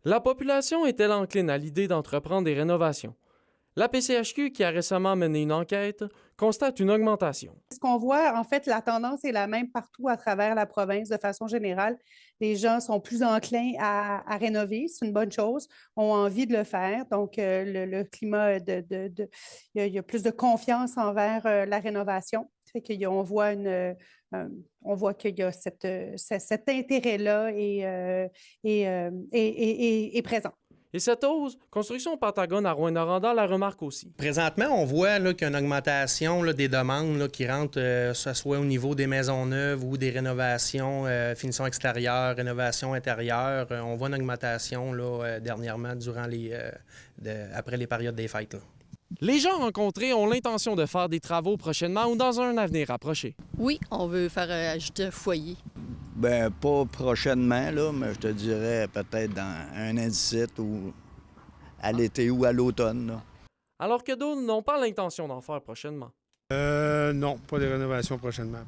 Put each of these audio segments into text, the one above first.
La population est-elle encline à l'idée d'entreprendre des rénovations? La PCHQ, qui a récemment mené une enquête, constate une augmentation. Ce qu'on voit, en fait, la tendance est la même partout à travers la province de façon générale. Les gens sont plus enclins à rénover, c'est une bonne chose, ont envie de le faire. Donc, le climat, il y a plus de confiance envers la rénovation. Fait on voit qu'il y a cet intérêt-là est présent. Et cette hausse, Construction Pentagone à Rouyn-Noranda la remarque aussi. Présentement, on voit là, qu'il y a une augmentation là, des demandes là, qui rentrent, que ce soit au niveau des maisons neuves ou des rénovations, finition extérieure, rénovation intérieure. On voit une augmentation là, dernièrement après les périodes des fêtes. Là. Les gens rencontrés ont l'intention de faire des travaux prochainement ou dans un avenir approché. Oui, on veut faire ajouter un foyer. Bien, pas prochainement, là, mais je te dirais peut-être dans un an d'ici ou à l'été ou à l'automne. Là. Alors que d'autres n'ont pas l'intention d'en faire prochainement. Non, pas de rénovation prochainement.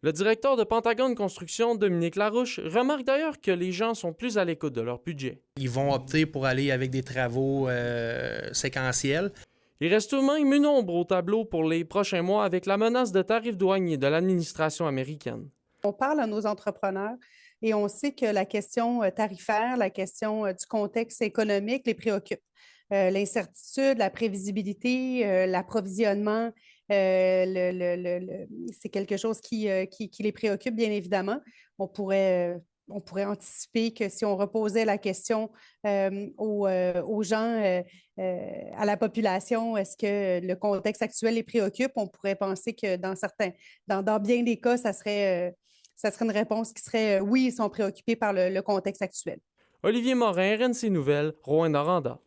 Le directeur de Pentagone Construction, Dominique Larouche, remarque d'ailleurs que les gens sont plus à l'écoute de leur budget. Ils vont opter pour aller avec des travaux séquentiels. Il reste tout de même une ombre au tableau pour les prochains mois avec la menace de tarifs douaniers de l'administration américaine. On parle à nos entrepreneurs et on sait que la question tarifaire, la question du contexte économique les préoccupe. L'incertitude, la prévisibilité, l'approvisionnement, c'est quelque chose qui les préoccupe, bien évidemment. On pourrait anticiper que si on reposait la question aux gens, à la population, est-ce que le contexte actuel les préoccupe? On pourrait penser que dans bien des cas, ça serait une réponse qui serait oui, ils sont préoccupés par le contexte actuel. Olivier Morin, RNC Nouvelles, Rouyn-Noranda.